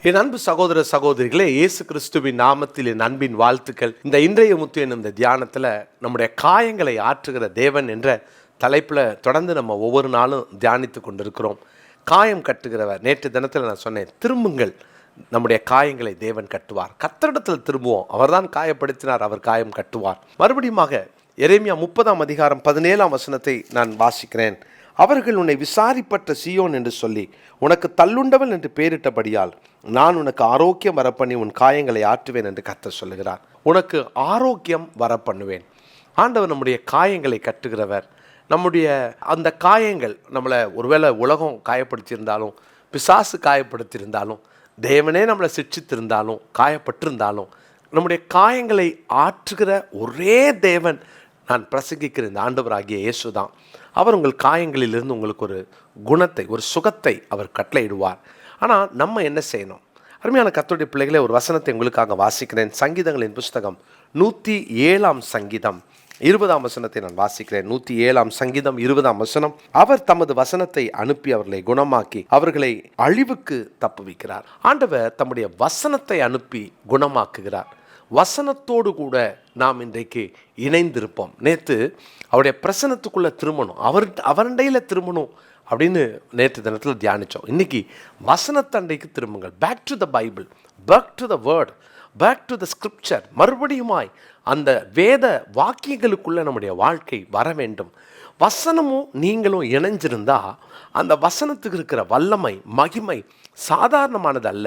என் அன்பு சகோதர சகோதரிகளே, இயேசு கிறிஸ்துவின் நாமத்தில் என் அன்பின் வாழ்த்துக்கள். இந்த இன்றைய முத்து என்னும் இந்த தியானத்தில் நம்முடைய காயங்களை ஆற்றுகிற தேவன் என்ற தலைப்பில் தொடர்ந்து நம்ம ஒவ்வொரு நாளும் தியானித்து கொண்டிருக்கிறோம். காயம் கட்டுகிறவர். நேற்று தினத்தில் நான் சொன்னேன், திரும்புங்கள், நம்முடைய காயங்களை தேவன் கட்டுவார். கர்த்தரிடத்தில் திரும்புவோம், அவர்தான் காயப்படுத்தினார், அவர் காயம் கட்டுவார். மறுபடியுமாக எரேமியா 30:17 நான் வாசிக்கிறேன். அவர்கள் உன்னை விசாரிப்பட்ட சீயோன் என்று சொல்லி உனக்கு தள்ளுண்டவள் என்று பெயரிட்டபடியால் நான் உனக்கு ஆரோக்கியம் வரப்பண்ணி உன் காயங்களை ஆற்றுவேன் என்று கர்த்தர் சொல்லுகிறார். உனக்கு ஆரோக்கியம் வரப்பண்ணுவேன். ஆண்டவர் நம்முடைய காயங்களை கட்டுகிறவர். நம்முடைய அந்த காயங்கள் நம்மளை ஒருவேளை உலகம் காயப்படுத்தியிருந்தாலும், பிசாசு காயப்படுத்தியிருந்தாலும், தேவனே நம்மளை சிட்சித்திருந்தாலும், காயப்பட்டிருந்தாலும், நம்முடைய காயங்களை ஆற்றுகிற ஒரே தேவன் நான் பிரசங்கிக்கிற இந்த ஆண்டவராகிய இயேசு தான். அவர் உங்கள் காயங்களிலிருந்து உங்களுக்கு ஒரு குணத்தை, ஒரு சுகத்தை அவர் கட்டளையிடுவார். ஆனால் நம்ம என்ன செய்யணும்? அருமையான கர்த்தருடைய பிள்ளைகளே, ஒரு வசனத்தை உங்களுக்காக வாசிக்கிறேன். சங்கீதங்களின் புஸ்தகம் 107 சங்கீதம் 20 நான் வாசிக்கிறேன். 107 சங்கீதம் 20 அவர் தமது வசனத்தை அனுப்பி அவர்களை குணமாக்கி அவர்களை அழிவுக்கு தப்புவிக்கிறார். ஆண்டவர் தம்முடைய வசனத்தை அனுப்பி குணமாக்குகிறார். வசனத்தோடு கூட நாம் இன்றைக்கு இணைந்திருப்போம். நேற்று அவருடைய பிரசனத்துக்குள்ளே திரும்பணும், அவரண்டையில் திரும்பணும் அப்படின்னு நேற்று தினத்தில் தியானித்தோம். இன்றைக்கி வசனத்தண்டைக்கு திரும்புங்கள். Back to the Bible, back to the word, back to the scripture. மறுபடியுமாய் அந்த வேத வாக்கியங்களுக்குள்ளே நம்முடைய வாழ்க்கை வர வேண்டும். வசனமும் நீங்களும் இணைஞ்சிருந்தா அந்த வசனத்துக்கு இருக்கிற வல்லமை, மகிமை சாதாரணமானது அல்ல.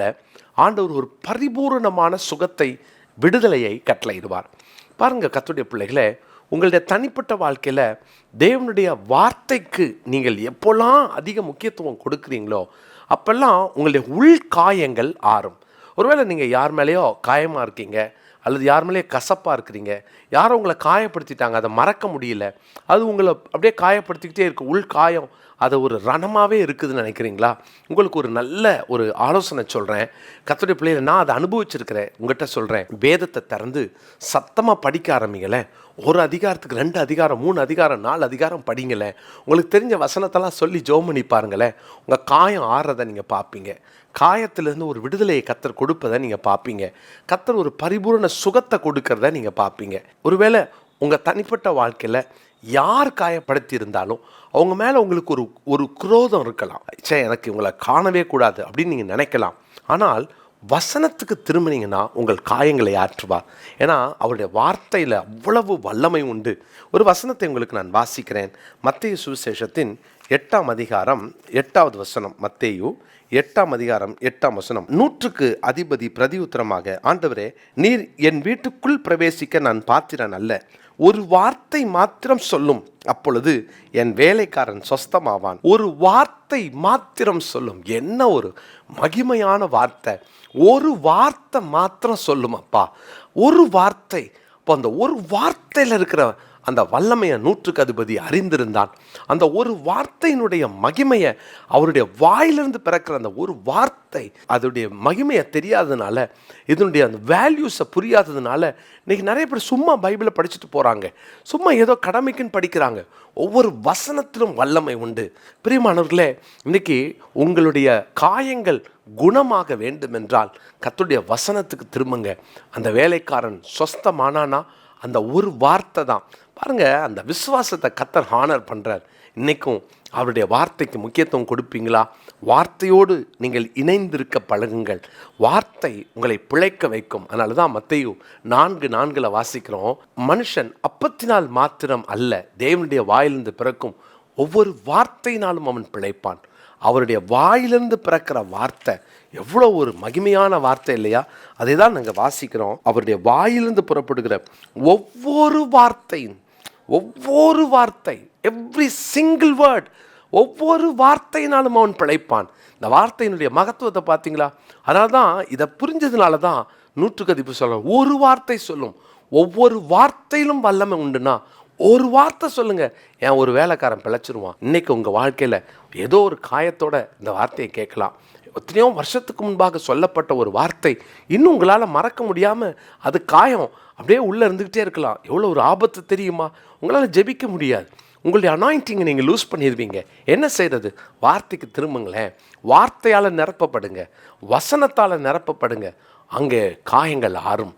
ஆண்டவர் ஒரு பரிபூரணமான சுகத்தை, விடுதலையை கட்டளையிடுவார். பாருங்கள் கர்த்தருடைய பிள்ளைகளே, உங்களுடைய தனிப்பட்ட வாழ்க்கையில் தேவனுடைய வார்த்தைக்கு நீங்கள் எப்போல்லாம் அதிக முக்கியத்துவம் கொடுக்குறீங்களோ அப்போல்லாம் உங்களுடைய உள்காயங்கள் ஆறும். ஒருவேளை நீங்கள் யார் மேலேயோ காயமாக இருக்கீங்க, அல்லது யார் மேலேயோ கசப்பாக இருக்கிறீங்க, யாரோ உங்களை காயப்படுத்திட்டாங்க, அதை மறக்க முடியல, அது உங்களை அப்படியே காயப்படுத்திக்கிட்டே இருக்குது, உள்காயம் அது ஒரு ரணமாகவே இருக்குதுன்னு நினைக்கிறீங்களா? உங்களுக்கு ஒரு நல்ல ஒரு ஆலோசனை சொல்கிறேன். கர்த்தருடைய பிள்ளைகளை, நான் அதை அனுபவிச்சிருக்கிறேன், உங்கள்கிட்ட சொல்கிறேன். வேதத்தை திறந்து சத்தமாக படிக்க ஆரம்பிங்களேன். ஒரு அதிகாரத்துக்கு 2 அதிகாரம், 3 அதிகாரம், 4 அதிகாரம் படிங்களேன். உங்களுக்கு தெரிஞ்ச வசனத்தெல்லாம் சொல்லி ஜெபம் பண்ணி பாருங்களேன். உங்கள் காயம் ஆறுறதை நீங்கள் பார்ப்பீங்க. காயத்திலேருந்து ஒரு விடுதலையை கர்த்தர் கொடுப்பதை நீங்கள் பார்ப்பீங்க. கர்த்தர் ஒரு பரிபூரண சுகத்தை கொடுக்கறத நீங்கள் பார்ப்பீங்க. ஒருவேளை உங்கள் தனிப்பட்ட வாழ்க்கையில் யார் காயப்படுத்தி இருந்தாலும் அவங்க மேலே உங்களுக்கு ஒரு குரோதம் இருக்கலாம். எனக்கு இவங்களை காணவே கூடாது அப்படின்னு நீங்கள் நினைக்கலாம். ஆனால் வசனத்துக்கு திரும்பினீங்கன்னா உங்கள் காயங்களை ஆற்றுவார். ஏன்னா அவருடைய வார்த்தையில் அவ்வளவு வல்லமை உண்டு. ஒரு வசனத்தை உங்களுக்கு நான் வாசிக்கிறேன். மத்தேயு சுவிசேஷத்தின் 8 மத்தேயு 8 100க்கு அதிபதி பிரதியுத்தரமாக, ஆண்டவரே, நீர் என் வீட்டுக்குள் பிரவேசிக்க நான் பாத்திரன் அல்ல. ஒரு வார்த்தை மாத்திரம் சொல்லும், அப்பொழுது என் வேலைக்காரன் சொஸ்தமாவான். ஒரு வார்த்தை மாத்திரம் சொல்லும். என்ன ஒரு மகிமையான வார்த்தை! ஒரு வார்த்தை மாத்திரம் சொல்லும் அப்பா, ஒரு வார்த்தை. அப்போ அந்த ஒரு வார்த்தையில் இருக்கிற அந்த வல்லமையை 100க்கு அதிபதி அறிந்திருந்தான். அந்த ஒரு வார்த்தையினுடைய மகிமையை, அவருடைய வாயிலிருந்து பிறக்கிற அந்த ஒரு வார்த்தை, அதனுடைய மகிமையை தெரியாததுனால, இதனுடைய அந்த வேல்யூஸை புரியாததுனால இன்றைக்கி நிறைய பேர் சும்மா பைபிளை படிச்சுட்டு போகிறாங்க. சும்மா ஏதோ கடமைக்குன்னு படிக்கிறாங்க. ஒவ்வொரு வசனத்திலும் வல்லமை உண்டு. பிரியமானவர்களே, இன்றைக்கி உங்களுடைய காயங்கள் குணமாக வேண்டுமென்றால் கர்த்தருடைய வசனத்துக்கு திரும்புங்க. அந்த வேலைக்காரன் சொஸ்தமானானா அந்த ஒரு வார்த்தை தான். பாருங்கள், அந்த விசுவாசத்தை கர்த்தர் ஹானர் பண்ணுறார். இன்றைக்கும் அவருடைய வார்த்தைக்கு முக்கியத்துவம் கொடுப்பீங்களா? வார்த்தையோடு நீங்கள் இணைந்திருக்க பழகுங்கள். வார்த்தை உங்களை பிழைக்க வைக்கும். அதனால தான் மத்தேயு 4:4 வாசிக்கிறோம், மனுஷன் அப்பத்தினால் மாத்திரம் அல்ல, தேவனுடைய வாயிலிருந்து பிறக்கும் ஒவ்வொரு வார்த்தையினாலும் அவன் பிழைப்பான். அவருடைய வாயிலிருந்து பிறக்கிற வார்த்தை எவ்வளோ ஒரு மகிமையான வார்த்தை இல்லையா? அதை தான் நாங்கள் வாசிக்கிறோம். அவருடைய வாயிலிருந்து புறப்படுகிற ஒவ்வொரு வார்த்தை, எவ்ரி சிங்கிள் வேர்ட், ஒவ்வொரு வார்த்தையினாலும் அவன் பிழைப்பான். இந்த வார்த்தையினுடைய மகத்துவத்தை பார்த்தீங்களா? அதனால தான் இதை புரிஞ்சதுனால தான் 100க்கு அதிபதி சொல்கிறார், ஒரு வார்த்தை சொல்லும். ஒவ்வொரு வார்த்தையிலும் வல்லமை உண்டுன்னா ஒரு வார்த்தை சொல்லுங்க, ஏன் ஒரு வேலைக்காரன் பிழைச்சிருவான். இன்னைக்கு உங்கள் வாழ்க்கையில் ஏதோ ஒரு காயத்தோட இந்த வார்த்தையை கேட்கலாம். எத்தனையோ வருஷத்துக்கு முன்பாக சொல்லப்பட்ட ஒரு வார்த்தை இன்னும் உங்களால் மறக்க முடியாமல் அது காயம் அப்படியே உள்ளே இருந்துக்கிட்டே இருக்கலாம். எவ்வளோ ஒரு ஆபத்து தெரியுமா? உங்களால் ஜெபிக்க முடியாது. உங்களுடைய அனாயிண்டிங்கை நீங்கள் லூஸ் பண்ணிடுவீங்க. என்ன செய்கிறது? வார்த்தைக்கு திரும்புங்களேன். வார்த்தையால் நிரப்பப்படுங்க, வசனத்தால் நிரப்பப்படுங்க. அங்கே காயங்கள் ஆறும்.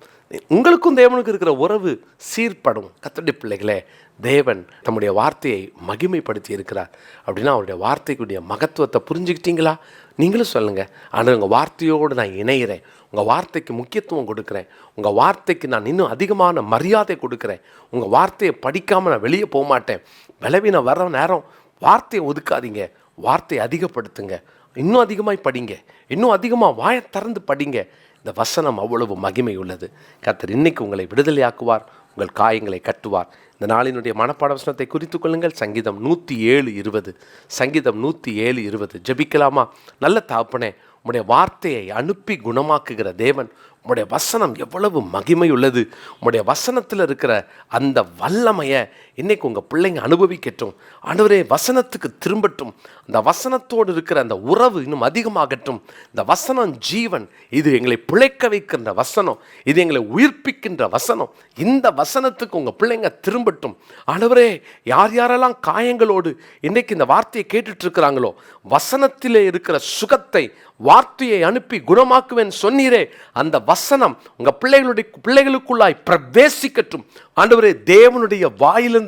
உங்களுக்கும் தேவனுக்கு இருக்கிற உறவு சீர்படும். கர்த்தருடைய பிள்ளைகளே, தேவன் தம்முடைய வார்த்தையை மகிமைப்படுத்தி இருக்கிறார் அப்படின்னா அவருடைய வார்த்தைக்குடைய மகத்துவத்தை புரிஞ்சுக்கிட்டீங்களா? நீங்களும் சொல்லுங்கள், ஆனால் உங்கள் வார்த்தையோடு நான் இணைகிறேன், உங்கள் வார்த்தைக்கு முக்கியத்துவம் கொடுக்குறேன், உங்கள் வார்த்தைக்கு நான் இன்னும் அதிகமான மரியாதை கொடுக்குறேன், உங்கள் வார்த்தையை படிக்காமல் நான் வெளியே போக மாட்டேன். பலவீனம் வர நேரம் வார்த்தையை ஒதுக்காதீங்க, வார்த்தையை அதிகப்படுத்துங்க, இன்னும் அதிகமாக படிங்க, இன்னும் அதிகமாக வாயை திறந்து படிங்க. இந்த வசனம் அவ்வளவு மகிமை உள்ளது. கர்த்தர் இன்னைக்கு உங்களை விடுதலையாக்குவார், உங்கள் காயங்களை கட்டுவார். இந்த நாளினுடைய மனப்பாட வசனத்தை குறித்து கொள்ளுங்கள். சங்கீதம் 107:20. சங்கீதம் 107:20. ஜெபிக்கலாமா? நல்ல தகப்பனே, உம்முடைய வார்த்தையை அனுப்பி குணமாக்குகிற தேவன், உம்முடைய வசனம் எவ்வளவு மகிமை உள்ளது. உம்முடைய வசனத்தில் இருக்கிற அந்த வல்லமையை இன்னைக்கு உங்கள் பிள்ளைங்க அனுபவிக்கட்டும். ஆண்டவரே, வசனத்துக்கு திரும்பட்டும். அந்த வசனத்தோடு இருக்கிற அந்த உறவு இன்னும் அதிகமாகட்டும். இந்த வசனம் ஜீவன், இது எங்களை பிழைக்க வைக்கின்ற வசனம், இது எங்களை உயிர்ப்பிக்கின்ற வசனம். இந்த வசனத்துக்கு உங்கள் பிள்ளைங்க திரும்பட்டும். ஆண்டவரே, யார் யாரெல்லாம் காயங்களோடு இன்னைக்கு இந்த வார்த்தையை கேட்டுட்டு இருக்கிறாங்களோ, வசனத்திலே இருக்கிற சுகத்தை வார்த்தையை அனுப்பி குணமாக்குவேன் சொன்னீரே, அந்த வசனம் உங்கள் பிள்ளைகளுக்குள்ளாய் பிரவேசிக்கட்டும். ஆண்டவரே, தேவனுடைய வாயிலிருந்து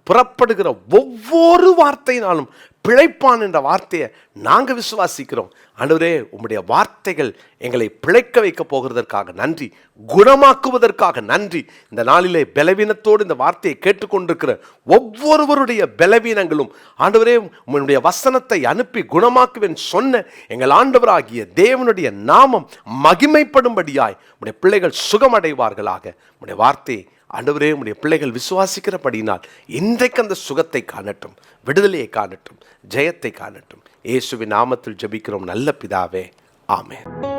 புறப்படுகிற ஒவ்வொரு வார்த்தையினாலும் பிழைப்பான் என்ற வார்த்தையை நாங்கள் விசுவாசிக்கிறோம். ஆண்டவரே, உம்முடைய வார்த்தைகள் எங்களை பிழைக்க வைக்க போகிறதற்காக நன்றி, குணமாக்குவதற்காக நன்றி. இந்த நாளிலே பலவீனத்தோடு இந்த வார்த்தையை கேட்டுக்கொண்டிருக்கிற ஒவ்வொருவருடைய பலவீனங்களும் ஆண்டவரே, உம்முடைய வசனத்தை அனுப்பி குணமாக்குவேன் சொன்ன எங்கள் ஆண்டவராகிய தேவனுடைய நாமம் மகிமைப்படும்படியாய் உம்முடைய பிள்ளைகள் சுகமடைவார்களாக. உம்முடைய வார்த்தையை ஆண்டவரே, உம்முடைய பிள்ளைகள் விசுவாசிக்கிறபடியினால் இன்றைக்கு அந்த சுகத்தை காணட்டும், விடுதலையை காணட்டும், ஜெயத்தை காணட்டும். இயேசுவின் நாமத்தில் ஜெபிக்கிறோம் நல்ல பிதாவே, ஆமென்.